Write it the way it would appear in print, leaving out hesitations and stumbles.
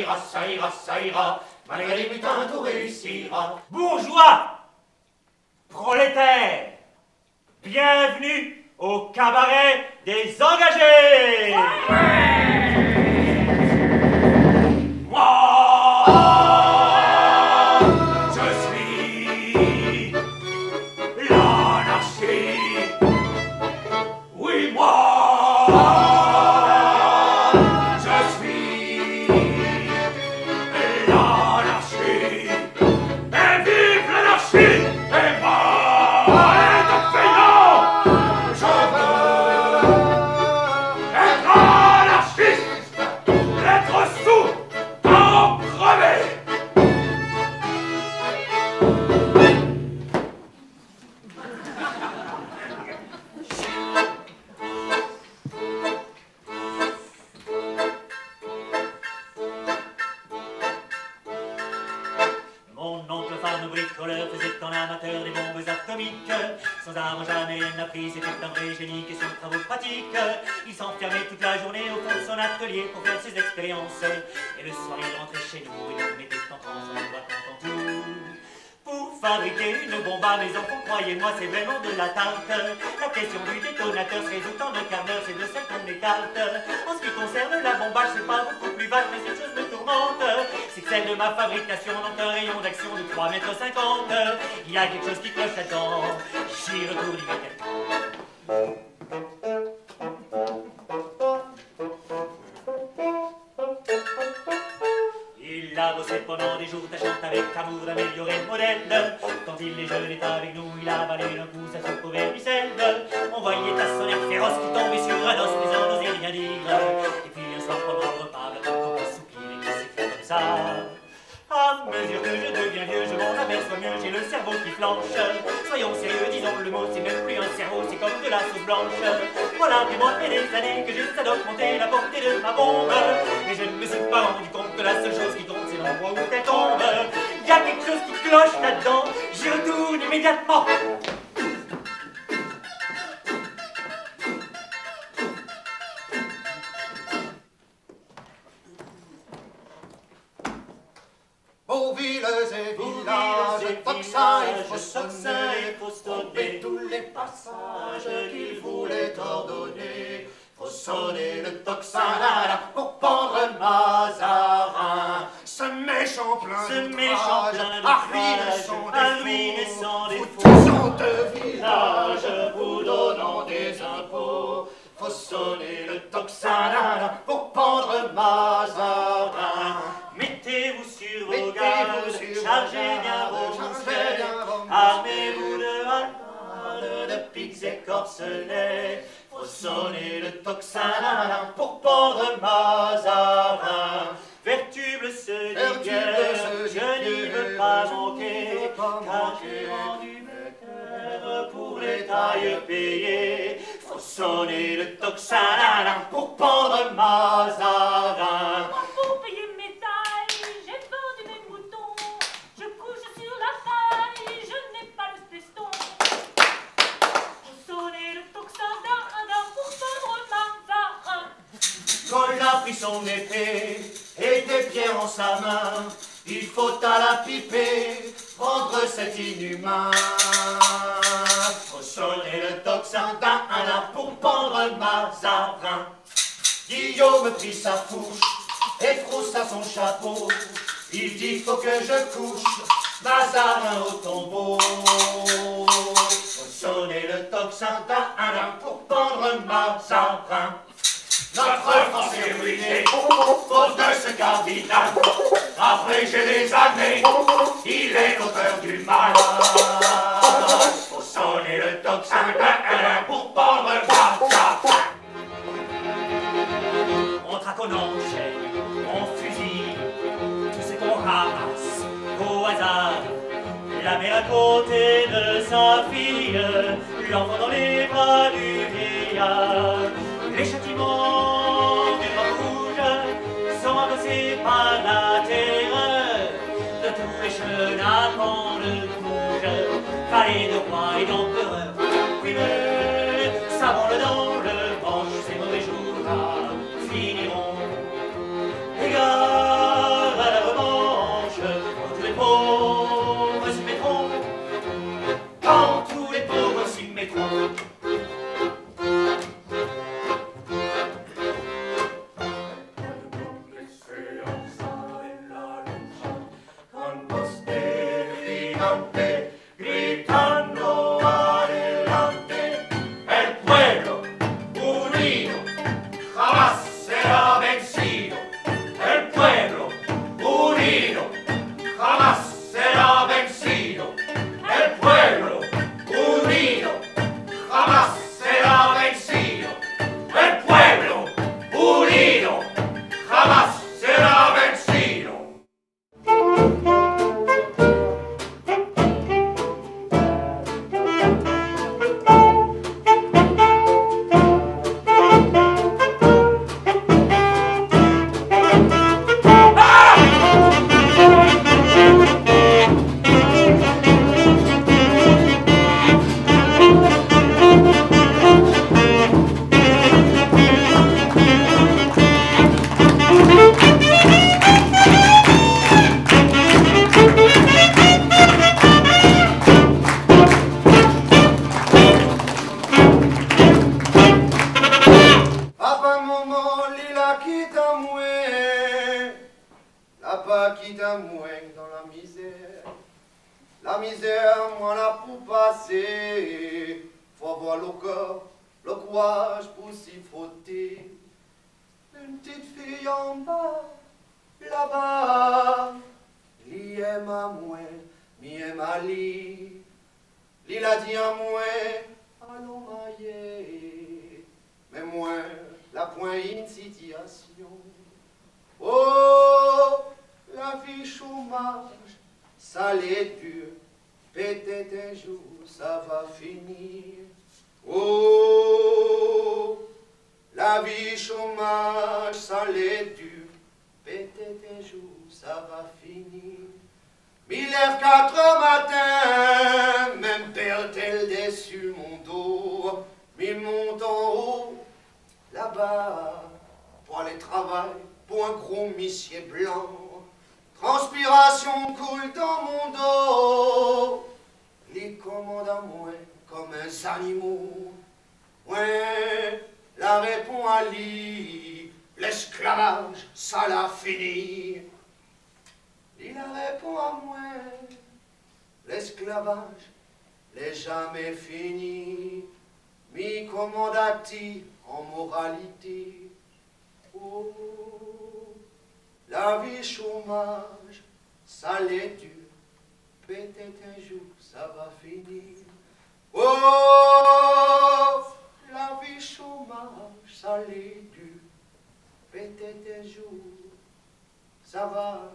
ça ira, malgré les mutins, tout réussira. Bourgeois, prolétaires, bienvenue au cabaret des engagés. Sans armes jamais elle n'a pris, c'était un vrai génie qui sur travaux pratiques. Il s'enfermait toute la journée au fond de son atelier pour faire ses expériences. Et le soir il rentrait chez nous et nous mettait en transe, on voit en tout. Pour fabriquer une bombe à mes enfants, croyez-moi c'est vraiment de la tarte. La question du détonateur se résout en un quart d'heure, c'est de celle qu'on écarte. En ce qui concerne la bombage, c'est pas beaucoup plus vaste, mais cette chose me tourmente. C'est que celle de ma fabrication n'a un rayon d'action de 3,50 m. Il y a quelque chose qui cloche là-dedans, j'y retourne immédiatement. Il a bossé pendant des jours, tâchant avec amour d'améliorer le modèle. Quand il est jeune, est avec nous, il a avalé d'un coup sa soupe au vermicelle. On voyait à son air féroce qui tombait sur un os, mais on n'osait rien dire. Et puis un soir, pendant le repas, le temps qui soupire et qui s'effondre comme ça. À mesure que je deviens vieux, je m'en aperçois mieux, j'ai le cerveau qui flanche. Soyons sérieux, disons le mot, c'est même plus un cerveau, c'est comme de la sauce blanche. Voilà des mois et des années que j'essaie d'augmenter la portée de ma bombe. Mais je ne me suis pas rendu compte que la seule chose qui tombe, c'est l'endroit où elle tombe. Il y a quelque chose qui cloche là-dedans, j'y retourne immédiatement. Aux villes et villages, tocsin il faut sonner, couper tous les passages qu'il voulait ordonner. Faut sonner le tocsin pour pendre Mazarin. Ce méchant plein d'outrage, à ruiner sans défaut, vous touchant de village, vous donnant des impôts. Faut sonner le tocsin pour pendre Mazarin. Mettez-vous sur vos gardes, chargez bien vos mousquets, armez-vous de halles, de pics et corselets. Faut sonner le tocsin pour pendre Mazarin. Vertuble se dit je n'y veux pas manquer, car j'ai rendu mes terres pour les tailles payées. Faut sonner le tocsin pour pendre Mazarin. Pour payer mes tailles, j'ai vendu mes moutons. Je couche sur la paille, je n'ai pas le peston. Faut sonner le tocsin pour pendre Mazarin. Quand il a pris son épée et des pierres en sa main, il faut à la piper, prendre cet inhumain. Faut sonner le tocsin pour pendre Mazarin. Guillaume prit sa fourche et froussa son chapeau. Il dit faut que je couche Mazarin au tombeau. Faut sonner le tocsin pour pendre Mazarin. Notre France est ruinée, faute de ce cardinal. Abrégé les années, il est l'auteur du mal. Faut sonner le tocsin pour pendre Mazarin. On traque, on enchaîne, on fusille tout ce qu'on ramasse au hasard. La mère à côté de sa fille, l'enfant dans les bras du vieillard. Les châtiments du drap rouge sont endossés par la terreur de tous les chenapans de Gouges, palais de roi et d'empereur. Oui, mais savons-le dans le manche, ces mauvais jours-là finiront. Les gars gigante, gritando adelante. El pueblo unido jamás será vencido. El pueblo unido jamás será vencido. El pueblo unido jamás será vencido. El pueblo unido jamás será vencido. Papa, maman, lila quitte à moi. La pas quitte à moi dans la misère. La misère, moi, la pour passer. Faut avoir le corps, le courage pour s'y frotter. Une petite fille en bas, là-bas. Li aime à moi, mi aime à li. Li l'a dit à moi, allons mailler. Mais moi, la point une situation. Oh, la vie chômage, ça l'est dur. Peut-être un jour, ça va finir. Oh, la vie chômage, ça l'est dur. Peut-être un jour, ça va finir. M'il lève 4 heures matin, même perd-elle dessus mon dos. M'il monte en haut, là-bas, pour aller travailler, pour un gros missier blanc. Transpiration coule dans mon dos. Les commande à moi comme un animal. Ouais, la répond à lui, l'esclavage, ça l'a fini. Il répond à moi, l'esclavage, n'est jamais fini. Mi commandati en moralité. Oh, la vie chômage, ça l'est dur. Peut-être un jour ça va finir. Oh, la vie chômage, ça l'est dur. Peut-être un jour ça va